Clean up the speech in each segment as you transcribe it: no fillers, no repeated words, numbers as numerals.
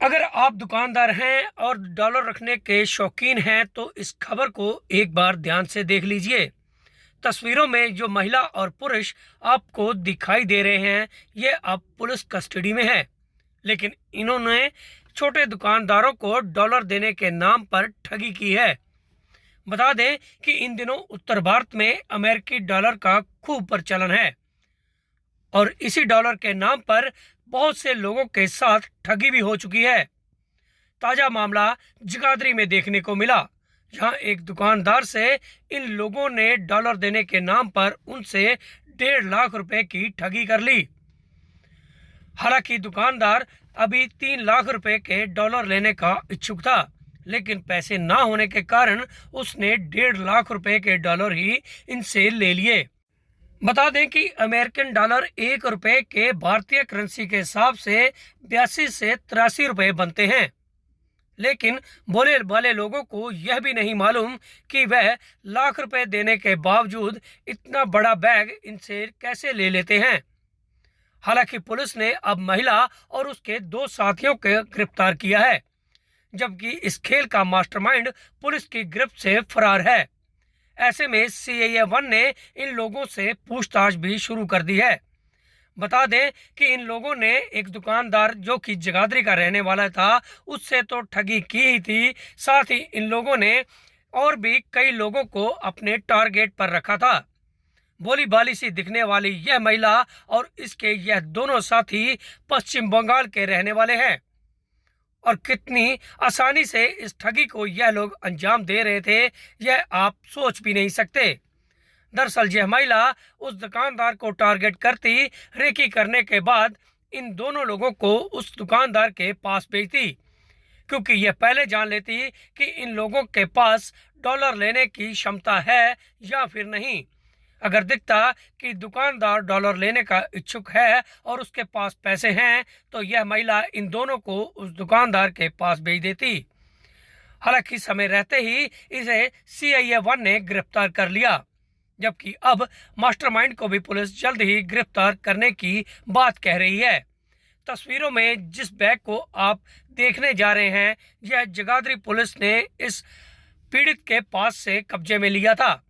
अगर आप दुकानदार हैं और डॉलर रखने के शौकीन हैं तो इस खबर को एक बार ध्यान से देख लीजिए। तस्वीरों में जो महिला और पुरुष आपको दिखाई दे रहे हैं ये अब पुलिस कस्टडी में है, लेकिन इन्होंने छोटे दुकानदारों को डॉलर देने के नाम पर ठगी की है। बता दें कि इन दिनों उत्तर भारत में अमेरिकी डॉलर का खूब प्रचलन है और इसी डॉलर के नाम पर बहुत से लोगों के साथ ठगी भी हो चुकी है। ताजा मामला जगाधरी में देखने को मिला, जहां एक दुकानदार से इन लोगों ने डॉलर देने के नाम पर उनसे 1.5 लाख रुपए की ठगी कर ली। हालांकि दुकानदार अभी 3 लाख रुपए के डॉलर लेने का इच्छुक था, लेकिन पैसे ना होने के कारण उसने 1.5 लाख रुपए के डॉलर ही इनसे ले लिए। बता दें कि अमेरिकन डॉलर 1 रुपए के भारतीय करेंसी के हिसाब से 82 से 83 रुपए बनते हैं, लेकिन बोले वाले लोगों को यह भी नहीं मालूम कि वह लाख रुपए देने के बावजूद इतना बड़ा बैग इनसे कैसे ले लेते हैं। हालांकि पुलिस ने अब महिला और उसके 2 साथियों को गिरफ्तार किया है, जबकि इस खेल का मास्टरमाइंड पुलिस की गिरफ्त से फरार है। ऐसे में CIA-1 ने इन लोगों से पूछताछ भी शुरू कर दी है। बता दें कि इन लोगों ने एक दुकानदार जो कि जगाधरी का रहने वाला था उससे तो ठगी की ही थी, साथ ही इन लोगों ने और भी कई लोगों को अपने टारगेट पर रखा था। भोली भाली सी दिखने वाली यह महिला और इसके यह दोनों साथी पश्चिम बंगाल के रहने वाले हैं और कितनी आसानी से इस ठगी को यह लोग अंजाम दे रहे थे यह आप सोच भी नहीं सकते। दरअसल यह महिला उस दुकानदार को टारगेट करती रेकी करने के बाद इन दोनों लोगों को उस दुकानदार के पास भेजती, क्योंकि यह पहले जान लेती कि इन लोगों के पास डॉलर लेने की क्षमता है या फिर नहीं। अगर दिखता कि दुकानदार डॉलर लेने का इच्छुक है और उसके पास पैसे हैं तो यह महिला इन दोनों को उस दुकानदार के पास भेज देती। हालांकि समय रहते ही इसे CIA-1 ने गिरफ्तार कर लिया, जबकि अब मास्टरमाइंड को भी पुलिस जल्द ही गिरफ्तार करने की बात कह रही है। तस्वीरों में जिस बैग को आप देखने जा रहे हैं यह जगाधरी पुलिस ने इस पीड़ित के पास से कब्जे में लिया था।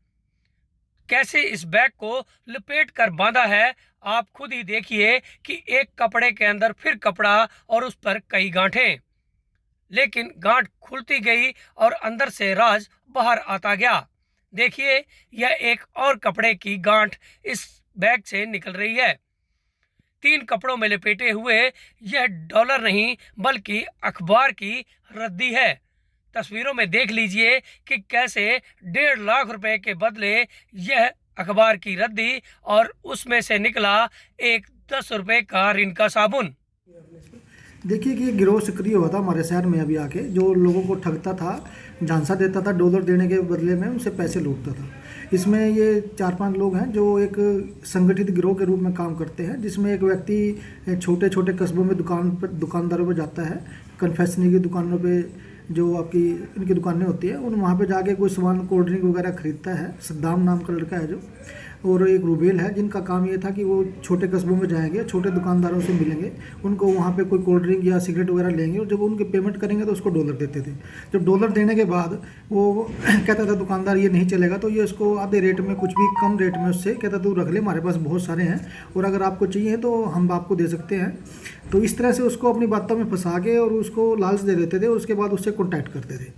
कैसे इस बैग को लपेट कर बांधा है आप खुद ही देखिए कि एक कपड़े के अंदर फिर कपड़ा और उस पर कई गांठें, लेकिन गांठ खुलती गई और अंदर से राज बाहर आता गया। देखिए यह एक और कपड़े की गांठ इस बैग से निकल रही है। 3 कपड़ों में लपेटे हुए यह डॉलर नहीं बल्कि अखबार की रद्दी है। तस्वीरों में देख लीजिए कि कैसे 1.5 लाख रुपए के बदले यह अखबार की रद्दी और उसमें से निकला एक 10 रुपए का रिन का साबुन। देखिए कि ये गिरोह सक्रिय हुआ था हमारे शहर में अभी आके, जो लोगों को ठगता था, झांसा देता था, डॉलर देने के बदले में उनसे पैसे लूटता था। इसमें ये 4-5 लोग हैं जो एक संगठित गिरोह के रूप में काम करते हैं, जिसमें एक व्यक्ति छोटे छोटे कस्बों में दुकानदारों पर जाता है, कन्फेक्शनरी की दुकानों पे जो आपकी इनकी दुकानें होती है उन वहाँ पे जाके कोई सामान कोल्ड ड्रिंक वगैरह खरीदता है। सद्दाम नाम का लड़का है जो, और एक रूबेल है, जिनका काम ये था कि वो छोटे कस्बों में जाएंगे, छोटे दुकानदारों से मिलेंगे, उनको वहाँ पे कोई कोल्ड ड्रिंक या सिगरेट वगैरह लेंगे और जब उनके पेमेंट करेंगे तो उसको डॉलर देते थे। जब डॉलर देने के बाद वो कहता था दुकानदार ये नहीं चलेगा तो ये उसको आधे रेट में, कुछ भी कम रेट में उससे कहता तू रख ले, हमारे पास बहुत सारे हैं और अगर आपको चाहिए तो हम आपको दे सकते हैं। तो इस तरह से उसको अपनी बातों में फंसा के और उसको लालच दे देते थे और उसके बाद उससे कॉन्टैक्ट करते थे।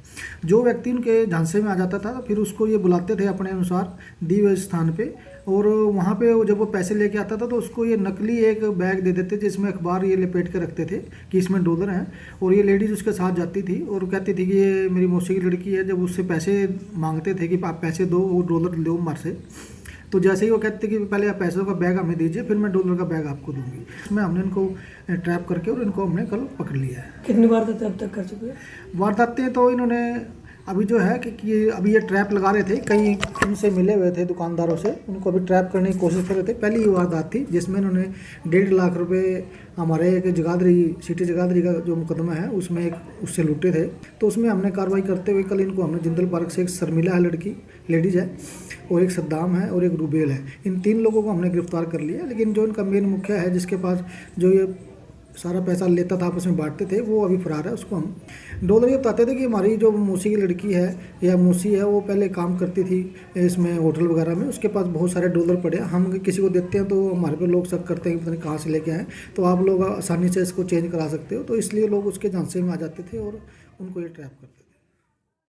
जो व्यक्ति उनके झांसे में आ जाता था फिर उसको ये बुलाते थे अपने अनुसार दिए हुए स्थान पे, और वहाँ पे जब वो पैसे लेके आता था तो उसको ये नकली एक बैग दे देते जिसमें अखबार ये लपेट के रखते थे कि इसमें डॉलर हैं, और ये लेडीज़ उसके साथ जाती थी और कहती थी कि ये मेरी मौसी की लड़की है। जब उससे पैसे मांगते थे कि आप पैसे दो, वो डॉलर लो हमारे से, तो जैसे ही वो कहते कि पहले आप पैसों का बैग हमें दीजिए फिर मैं डॉलर का बैग आपको दूंगी। इसमें हमने इनको ट्रैप करके और इनको हमने कल पकड़ लिया है। कितनी वारदातें अब तक कर चुके हैं? वारदातें तो इन्होंने अभी जो है कि अभी ये ट्रैप लगा रहे थे, कई इनसे मिले हुए थे दुकानदारों से, उनको अभी ट्रैप करने की कोशिश कर रहे थे। पहली ही वारदात थी जिसमें इन्होंने 1.5 लाख रुपए हमारे एक सिटी जगाधरी का जो मुकदमा है उसमें एक उससे लूटे थे। तो उसमें हमने कार्रवाई करते हुए कल इनको हमने जिंदल पार्क से एक शर्मिला है लड़की, लेडीज़ है, और एक सद्दाम है और एक रूबेल है, इन 3 लोगों को हमने गिरफ्तार कर लिया। लेकिन जो इनका मेन मुखिया है जिसके पास जो ये सारा पैसा लेता था, आपस में बांटते थे, वो अभी फरार है। उसको हम डॉलर ये बताते थे कि हमारी जो मौसी की लड़की है या मौसी है, वो पहले काम करती थी इसमें होटल वगैरह में, उसके पास बहुत सारे डॉलर पड़े, हम किसी को देते हैं तो हमारे पे लोग शक करते हैं कि पता नहीं कहाँ से लेके आए, तो आप लोग आसानी से इसको चेंज करा सकते हो, तो इसलिए लोग उसके झांसे में आ जाते थे और उनको ये ट्रैप करते थे।